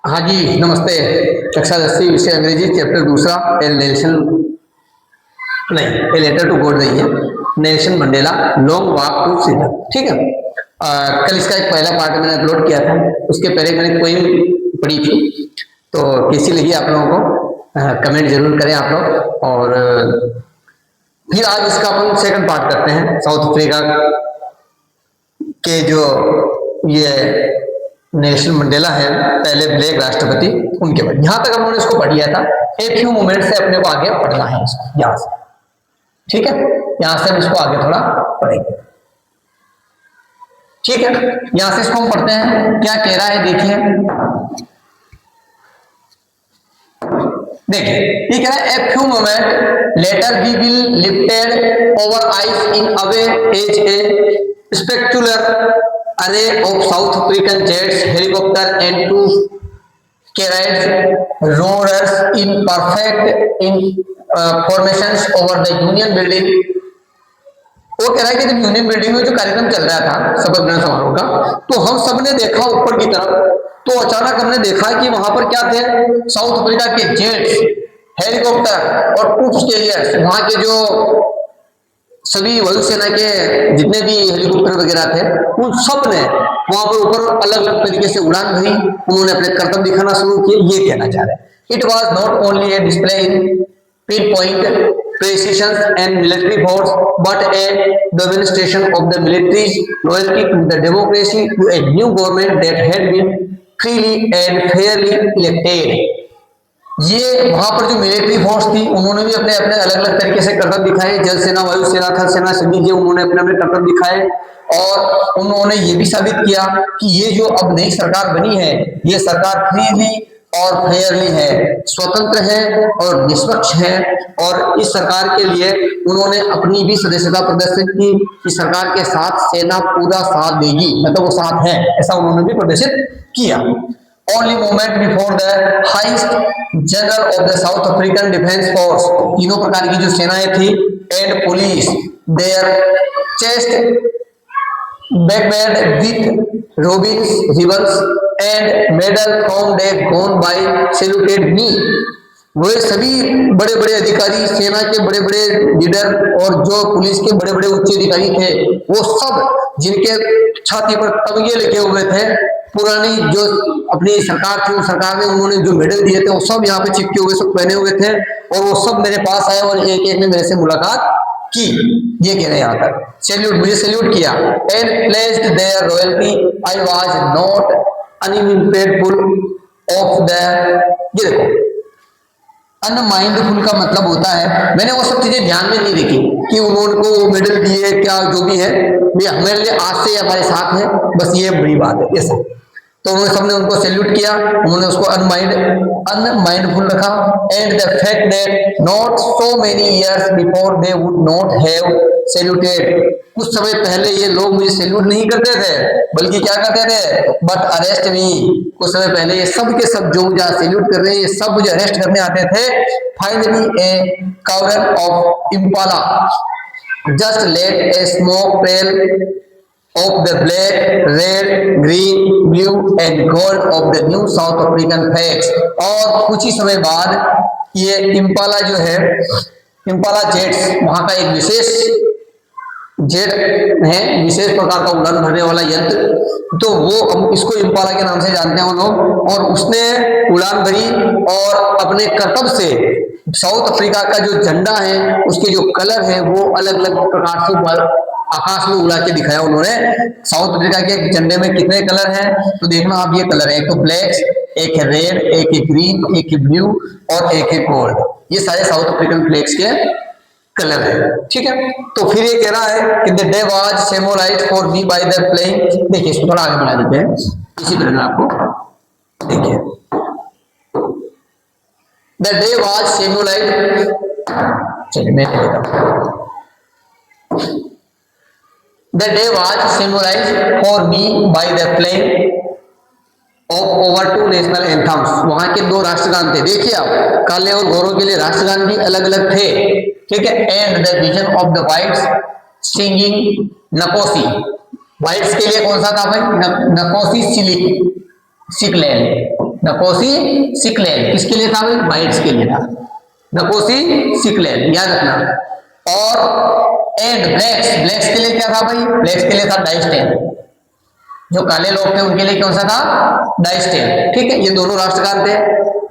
हाँ जी, नमस्ते। कक्षा 10वीं विषय अंग्रेजी चैप्टर दूसरा ए नेल्सन नहीं ए लेटर टू गॉड नहीं है, Nelson Mandela long walk to freedom. ठीक है। कल इसका एक पहला पार्ट मैंने अपलोड किया था, उसके पहले मैंने पोएम पढ़ी थी, तो कैसी लगी आप लोगों को कमेंट जरूर करें आप लोग। और फिर आज इसका अपन सेकंड पार्ट करते हैं, साउथ अफ्रीका के जो ये नेल्सन मंडेला है, पहले ब्लैक राष्ट्रपति, उनके बाद यहां तक हमने इसको पढ़ लिया था। एक फ्यू मोमेंट से अपने को आगे पढ़ना है इसको यहां से। ठीक है, यहां से हम इसको आगे थोड़ा पढ़ेंगे। ठीक है, यहां से इसको हम पढ़ते हैं, क्या कह रहा है देखिए। देखिए ये कह रहा है a few moment later we will lifted over ice in away as a spectacular array of South African jets, helicopter and two carriers rollers in perfect formations over the Union Building। वो कह रहा है कि जब union building में जो कार्यक्रम चल रहा था शपथ ग्रहण समारोह का, तो हम सब ने देखा ऊपर की तरफ, तो अचानक हमने देखा कि वहां पर क्या थे, साउथ अफ्रीका के जेट्स, हेलीकॉप्टर और ट्रूप्स कैरियर्स, वहां के जो सभी वायुसेना के जितने भी हेलीकॉप्टर वगैरह थे, उन सब ने वहां पर ऊपर अलग अलग तरीके से उड़ान भरी, उन्होंने अपने कर्तव्य दिखाना शुरू किए। ये कहना चाह रहे हैं it was not only A display in pin point precision and military force, but a demonstration of the military's loyalty to the democracy, to a new government that had been freely and fairly elected। ये वहां पर जो military force थी, उन्होंने भी अपने अपने अलग अलग तरीके से कर्तव्य दिखाए। जल सेना, वायु सेना, थल सेना, सभी के उन्होंने अपने अपने कर्तव्य दिखाए, और उन्होंने ये भी साबित किया कि ये जो अब नई सरकार बनी है, ये सरकार फ्रीली और फेयरली है, स्वतंत्र है और निष्पक्ष है। और इस सरकार के लिए उन्होंने अपनी भी सदस्यता प्रदर्शित की कि सरकार के साथ सेना पूरा साथ देगी, मतलब वो साथ है, ऐसा उन्होंने भी प्रदर्शित किया। Only moment before the highest general of the South African Defence Force, तीनों प्रकार की जो सेनाएं थी, and police, their chest backbred with robins, ribbons and medal from they gone by saluted me। वो सभी बड़े बड़े अधिकारी, सेना के बड़े बड़े लीडर और जो पुलिस के बड़े बड़े उच्च अधिकारी थे, वो सब जिनके छाती पर तमगे लिखे हुए थे, पुरानी जो अपनी सरकार थी, उस सरकार ने उन्होंने जो मेडल दिए थे, वो सब यहाँ पे चिपके हुए, सब पहने हुए थे, और वो सब मेरे पास आए और एक एक ने मेरे से मुलाकात की। ये कह रहे हैं यहाँ तक, सैल्यूट, मुझे सैल्यूट किया। And placed there royalty, I was not unimpedful of the, ये देखो अनमाइंडफुल का मतलब होता है, मैंने वो सब चीजें ध्यान में नहीं रखी कि उन्होंने मेडल दिए, क्या जो भी है, ये हमारे लिए आज से हमारे साथ है, बस ये बड़ी बात है, ये सब। तो उन्होंने सबने उनको सैल्यूट किया, उन्होंने उसको अनमाइंडफुल रखा। And the fact that not so many years before they would not have saluted, कुछ समय पहले ये लोग मुझे सैल्यूट नहीं करते थे, बल्कि क्या करते थे, बट अरेस्ट मी, कुछ समय पहले ये सब के सब जो मुझे सैल्यूट कर रहे हैं, ये सब मुझे अरेस्ट करने आते थे। Finally a cordon of impala just let a smoke trail of the black, red, green, blue and gold of the new South African flags। और कुछ ही समय बाद ये इम्पाला जो है, इम्पाला जेट्स, वहां का एक विशेष जेट है, विशेष प्रकार का उड़ान भरने वाला यंत्र, तो वो हम इसको इम्पाला के नाम से जानते हैं वो लोग। और उसने उड़ान भरी और अपने कर्तव्य से साउथ अफ्रीका का जो झंडा है, उसके जो कलर है, वो अलग अलग प्रकार से आकाश में उड़ा के दिखाया उन्होंने। साउथ अफ्रीका के झंडे में कितने कलर हैं, तो देखना आप, ये कलर है, एक तो ब्लैक, एक है रेड, एक है ग्रीन, एक है ब्लू और एक है गोल्ड। ये सारे साउथ अफ्रीकन फ्लैग्स के कलर है। ठीक है, तो फिर ये कह रहा है कि the day was symbolized for me by the playing. देखिए इसको थोड़ा आगे बढ़ा देते हैं, इसी तरह आपको देखिए, द डे वाज सिम्बोलाइज्ड, चलिए मैं देता हूं, the day was symbolized for me by the playing of our two national anthems. वहां के दो राष्ट्रगान थे, देखिए आप, काले और गोरों के लिए राष्ट्रगान भी अलग अलग थे। ठीक है, and the vision of the whites singing Nkosi, whites के लिए कौन सा था भाई, नकोसी सिली, सिकलेल, नकोसी सिकलेल किसके लिए था भाई? वाइट्स के लिए था, नकोसी सिकलेल याद रखना। और एंड ब्लैक्स, ब्लैक्स के लिए क्या था भाई? ब्लैक्स के लिए था डाइस्टेन, जो काले लोग थे उनके लिए कौन सा था? डाइस्टेन, ठीक है। ये दोनों राष्ट्रगान थे।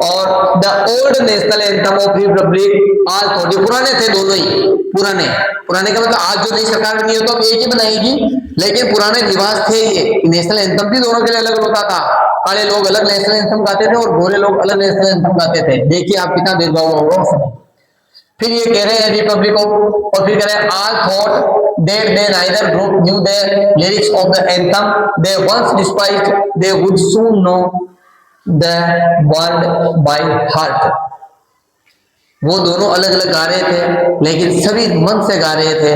और the old national anthem of Republic आज थोड़ी पुराने थे दोनों ही, पुराने पुराने का मतलब आज जो नई सरकार बनी है तो अब एक ही बनाएगी, लेकिन पुराने रिवाज थे ये। नेशनल एंथम भी दोनों के लिए अलग होता था, काले लोग अलग नेशनल एंथम गाते थे और गोरे लोग अलग नेशनल एंथम गाते थे। देखिए आप कितना भेदभाव होगा उस समय। फिर ये कह रहे हैं रिपब्लिक ऑफ, और फिर कह रहे हैं all thought that they neither group knew the lyrics of the anthem they once despised, they would soon know the word by heart। वो दोनों अलग अलग गा रहे थे लेकिन सभी मन से गा रहे थे।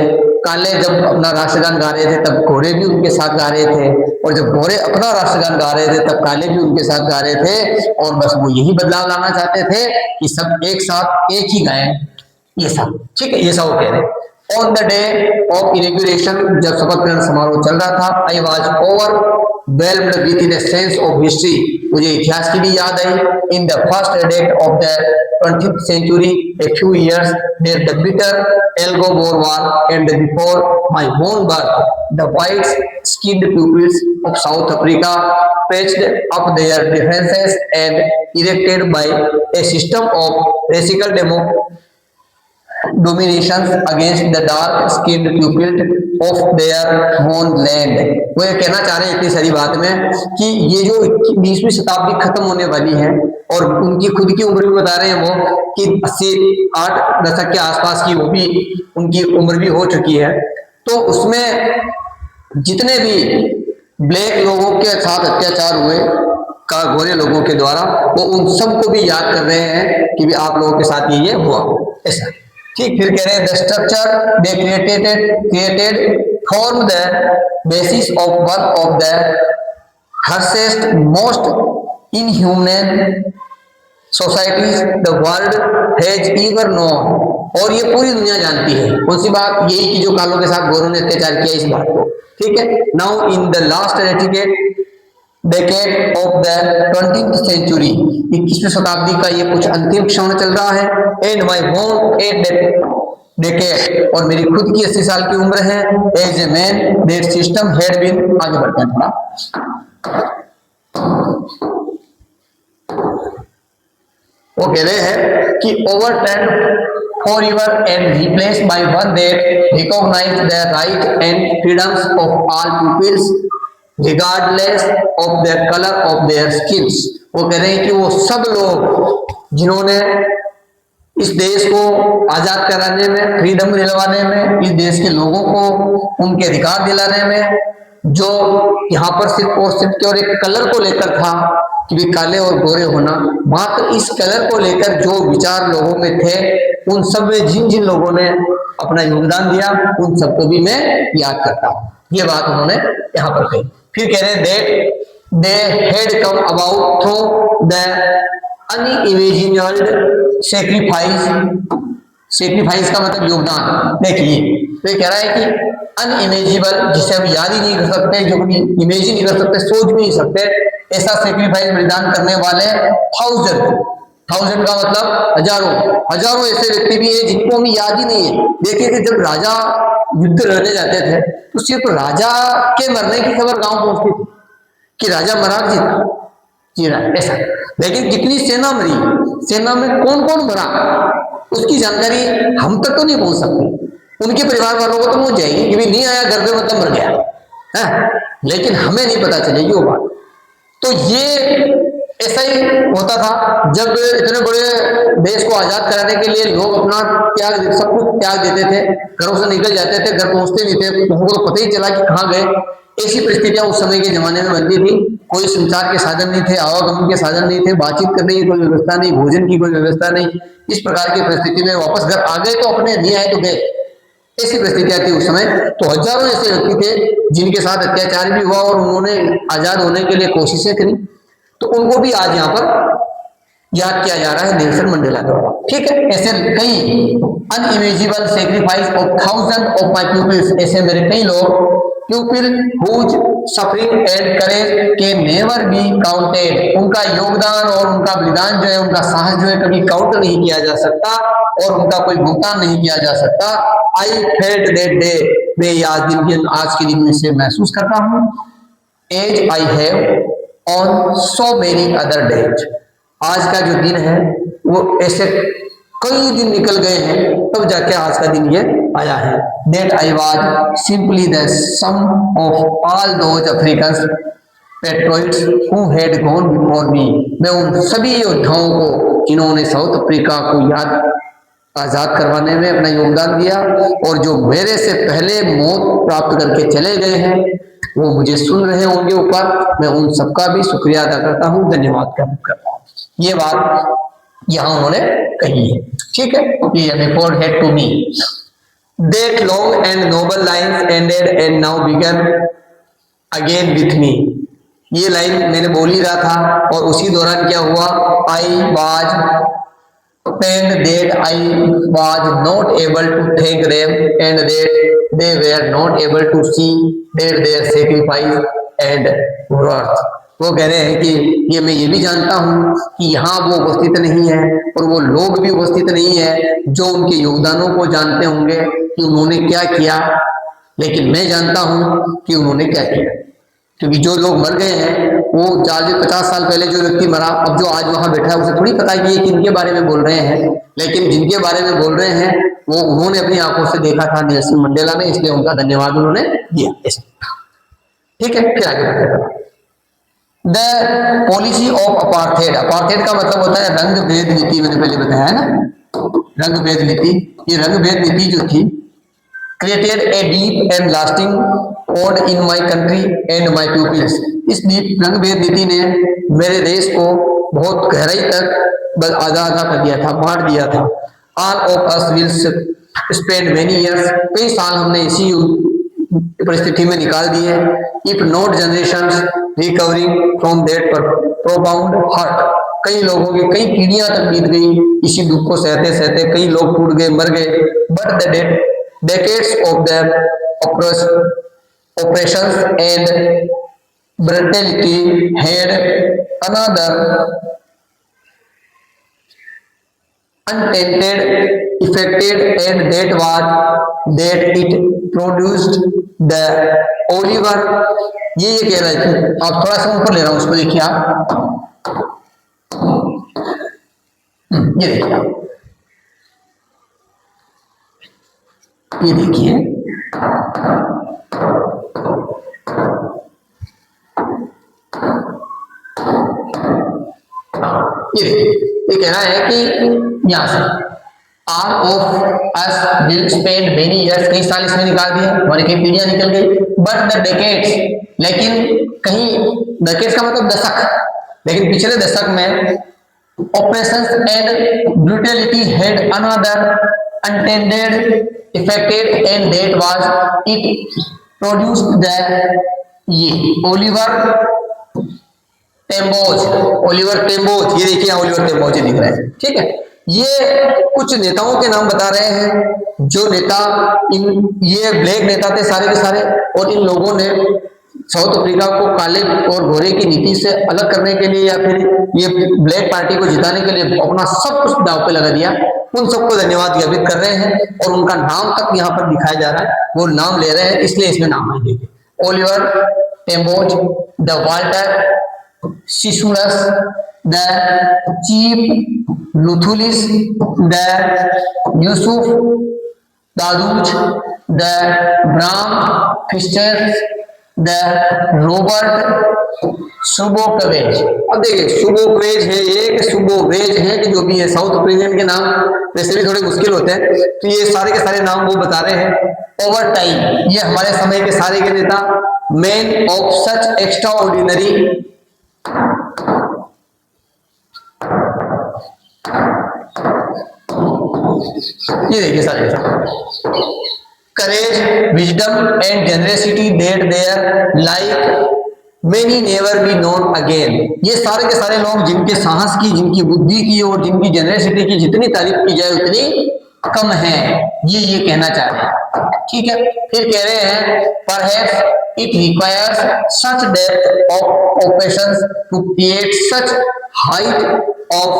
काले जब अपना राष्ट्रगान गा रहे थे तब गोरे भी उनके साथ गा रहे थे, और जब गोरे अपना राष्ट्रगान गा रहे थे तब काले भी उनके साथ गा रहे थे। और बस वो यही बदलाव लाना चाहते थे कि सब एक साथ एक ही गाएं, ये सब ठीक है, ये सब वो कह रहे हैं। On the day of inauguration, जब शपथ ग्रहण समारोह चल रहा था, I was overwhelmed with in sense of history, मुझे इतिहास की भी याद आई। In the first date of the 20th century, a few years near the bitter Algo Boer War, and before my own birth, the white-skinned peoples of South Africa patched up their differences and erected by a system of racial dominations against the dark-skinned people of their own land। वो ये कहना चाह रहे हैं इतनी सारी बात में कि ये जो 20वीं शताब्दी खत्म होने वाली है, और उनकी खुद की उम्र भी बता रहे हैं वो कि 80-8 दशक के आसपास की वो भी उनकी उम्र भी हो चुकी है। तो उसमें जितने भी ब्लैक लोगों के साथ अत्याचार हुए का गोरे लोगों के द्वारा, वो उन सबको भी याद कर रहे हैं कि भी आप लोगों के साथ ये हुआ ऐसा, ठीक। फिर कह रहे हैं the structure they created form the basis of one of the harshest most inhuman societies the world has ever known। और ये पूरी दुनिया जानती है कौन सी बात? यही कि जो कालों के साथ गोरों ने अत्याचार किया, इस बात को, ठीक है। Now in the last decade of the 20th century, 21वीं शताब्दी का ये कुछ अंतिम क्षण चल रहा है। एंड माई बोन डेकेड, और मेरी खुद की 80 साल की उम्र है। As a man that system had been, आगे बढ़ते हैं थोड़ा। वो कह रहे हैं कि overturn forever and replaced by one that recognize the right and freedoms of all peoples regardless of their color of their skins। वो कह रहे हैं कि वो सब लोग जिन्होंने इस देश को आजाद कराने में, फ्रीडम दिलवाने में, इस देश के लोगों को उनके अधिकार दिलाने में, जो यहाँ पर सिर्फ और सिर्फ केवल एक कलर को लेकर था कि भी काले और गोरे होना, मात्र इस कलर को लेकर जो विचार लोगों में थे, उन सब में जिन जिन लोगों ने अपना योगदान दिया उन सबको भी मैं याद करता हूँ। ये बात उन्होंने यहाँ पर कही। फिर कह रहे that they had come about through the unimagined sacrifice का मतलब योगदान। देखिए तो ये कह रहा है कि अनइमेजिबल, जिसे हम याद ही नहीं कर सकते, जो इमेजिन नहीं कर सकते, सोच भी नहीं सकते, ऐसा सेक्रीफाइस बलिदान करने वाले थाउजेंड का मतलब हजारों ऐसे व्यक्ति भी है जिनको हम याद ही नहीं है। देखिए कि जब राजा युद्ध लड़ने जाते थे तो सिर्फ राजा के मरने की खबर गांव पहुंचती थी कि राजा मरा जी रहा ऐसा, लेकिन कितनी सेना मरी, सेना में कौन कौन मरा, उसकी जानकारी हम तक तो नहीं पहुंच सकती। उनके परिवार वालों को तो पहुंच जाएगी कि भी नहीं आया घर पे मतलब मर गया है, लेकिन हमें नहीं पता चलेगी वो बात। तो ये ऐसा ही होता था जब इतने बड़े देश को आजाद कराने के लिए लोग अपना त्याग, सब कुछ त्याग देते थे, घरों से निकल जाते थे, घर पहुंचते नहीं थे, उनको तो पता ही चला कि कहाँ गए। ऐसी परिस्थितियां उस समय के जमाने में बनती थी। कोई संचार के साधन नहीं थे, आवागमन के साधन नहीं थे, बातचीत करने की कोई व्यवस्था नहीं, भोजन की कोई व्यवस्था नहीं। इस प्रकार की परिस्थिति में वापस घर आ गए तो अपने, नहीं आए तो गए, ऐसी परिस्थितियां थी उस समय। तो हजारों ऐसे व्यक्ति थे जिनके साथ अत्याचार भी हुआ और उन्होंने आजाद होने के लिए कोशिशें करी, तो उनको भी आज यहाँ पर याद किया जा रहा है नेल्सन मंडेला द्वारा। ठीक है, ऐसे कई unimaginable sacrifice of thousand of my peoples, ऐसे मेरे कई लोग people whose suffering and courage can never be counted. उनका योगदान और उनका बलिदान जो है, उनका साहस जो है, कभी काउंट नहीं किया जा सकता और उनका कोई भुगतान नहीं किया जा सकता। आई फेल्ट दैट डे, मैं आज के दिन में से महसूस करता हूँ। As I have on so many other days, आज का जो दिन है वो ऐसे कई दिन निकल गए हैं तब जाके आज का दिन ये आया है। That I was simply the sum of all those African patriots who had gone before me। मैं उन सभी योद्धाओं को जिन्होंने साउथ अफ्रीका को आजाद करवाने में अपना योगदान दिया और जो मेरे से पहले मौत प्राप्त करके चले गए हैं, वो मुझे सुन रहे होंगे ऊपर, मैं उन सबका भी शुक्रिया अदा करता हूँ, धन्यवाद करता हूँ। ये बात यहाँ उन्होंने कही है, ठीक है। ये रिपोर्ट है to me. That long and noble lines ended and now began again with me। ये लाइन मैंने बोल ही रहा था और उसी दौरान क्या हुआ, I was pained that I was not able to thank them and that they were not able to see that their sacrifice and worth। वो कह रहे हैं कि ये मैं ये भी जानता हूँ कि यहाँ वो उपस्थित नहीं है और वो लोग भी उपस्थित नहीं है जो उनके योगदानों को जानते होंगे कि उन्होंने क्या किया, लेकिन मैं जानता हूँ कि उन्होंने क्या किया। क्योंकि जो लोग मर गए हैं वो 40-50 साल पहले जो व्यक्ति मरा, अब जो आज वहां बैठा है उसे थोड़ी पता है कि ये किनके बारे में बोल रहे हैं, लेकिन जिनके बारे में बोल रहे हैं वो उन्होंने अपनी आंखों से देखा था नेल्सन मंडेला ने, इसलिए उनका धन्यवाद उन्होंने दिया। ठीक है, फिर आगे बढ़ते हैं। The policy of apartheid, apartheid का मतलब होता है रंग भेद नीति, मैंने पहले बताया है ना, रंग भेद नीति। ये रंग भेद नीति जो थी created a deep and lasting wound in my country and my pupils। इस रंग भेद नीति ने मेरे देश को बहुत गहराई तक आधा आधा कर दिया था, बांट दिया था। All of us will spend many years, कई साल हमने इसी परिस्थिति में निकाल दिए। If not generations recovering from that profound hurt, कई लोगों की कई पीढ़ियां तक बीत गई इसी दुख को सहते सहते, कई लोग टूट गए, मर गए। But the decades of the oppressions and brutality had another untainted effect, and that was that it produced the Oliver। ये कह रहा है, आप थोड़ा सा ऊपर ले रहा हूं उसको, देखिए आप, ये देखिए आप, ये देखिए ये कह रहा है कि यहां से all of us will spend many years, कई साल इसमें निकाल दिए, हमारी कई पीढ़ियां निकल गई। but the decades, लेकिन कहीं decades का मतलब दशक, लेकिन पिछले दशक में oppressions and brutality had another unintended effect, and that was it produced the ये ओलिवर टेम्बोज, ये देखिए ओलिवर टेम्बोज दिख रहा है, ठीक है। ये कुछ नेताओं के नाम बता रहे हैं, जो नेता ये ब्लैक नेता थे सारे के सारे, और इन लोगों ने साउथ अफ्रीका को काले और गोरे की नीति से अलग करने के लिए या फिर ये ब्लैक पार्टी को जिताने के लिए अपना सब कुछ दांव पे लगा दिया। उन सबको धन्यवाद ज्ञापित कर रहे हैं और उनका नाम तक यहाँ पर दिखाया जा रहा है, वो नाम ले रहे हैं, इसलिए इसमें नाम है। Oliver Tambo's, the Walter Sisulu, the Chief Luthulis, the Yusuf Daduch, the Bram Fischer, the Robert सुबोकवेज। अब देखिए सुबोकवेज है एक, सुबोवेज है कि जो भी है, साउथ अफ्रीकन के नाम वैसे भी थोड़े मुश्किल होते हैं, तो ये सारे के सारे नाम वो बता रहे हैं। ओवर टाइम, ये हमारे समय के सारे के नेता, man of such extraordinary, ये देखिए सारे courage, wisdom and generosity that their like many never be known again. ये सारे के सारे लोग जिनके साहस की, जिनकी बुद्धि की और जिनकी जनरसिटी की जितनी तारीफ की जाए उतनी कम है, ये कहना चाह रहे हैं। ठीक है। फिर कह रहे हैं perhaps it requires such depth of operations to create such height of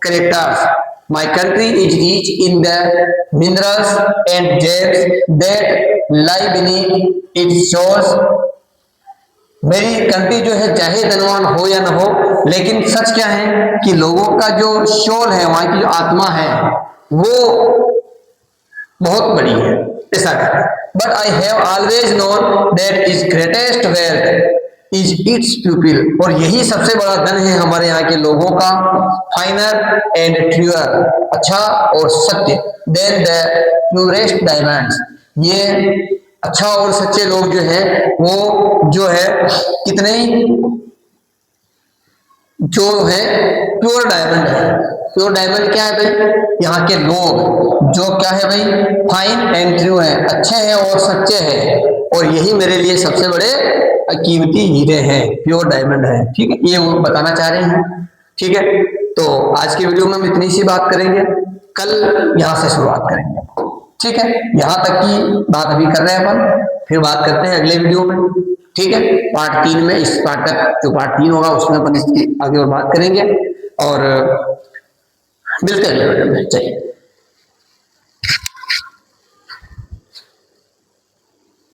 characters. My country is rich in the minerals and gems that lie beneath its shores. मेरी कंट्री जो है चाहे धनवान हो या ना हो, लेकिन सच क्या है कि लोगों का जो शोल है, वहां की जो आत्मा है वो बहुत बड़ी है, ऐसा कहते हैं। But I have always known that is greatest wealth is it's people. और यही सबसे बड़ा धन है हमारे यहाँ के लोगों का, फाइनर एंड ट्रूअर, अच्छा और सत्य, देन द प्यूरेस्ट डायमंड्स। ये अच्छा और सच्चे लोग जो है वो जो है कितने जो है प्योर डायमंड है। प्योर डायमंड क्या है भाई, यहाँ के लोग जो क्या है भाई, फाइन एंड ट्रू है, अच्छे हैं और सच्चे हैं, और यही मेरे लिए सबसे बड़े कीमती हीरे हैं, प्योर डायमंड है। ठीक है, ये वो बताना चाह रहे हैं। ठीक है, तो आज की वीडियो में हम इतनी सी बात करेंगे, कल यहाँ से शुरुआत करेंगे। ठीक है, यहाँ तक की बात अभी कर रहे हैं अपन, फिर बात करते हैं अगले वीडियो में। ठीक है, पार्ट 3 में, इस पार्ट का जो पार्ट 3 होगा उसमें अपन इसकी आगे और बात करेंगे, और मिलते हैं अगले वीडियो में। चलिए।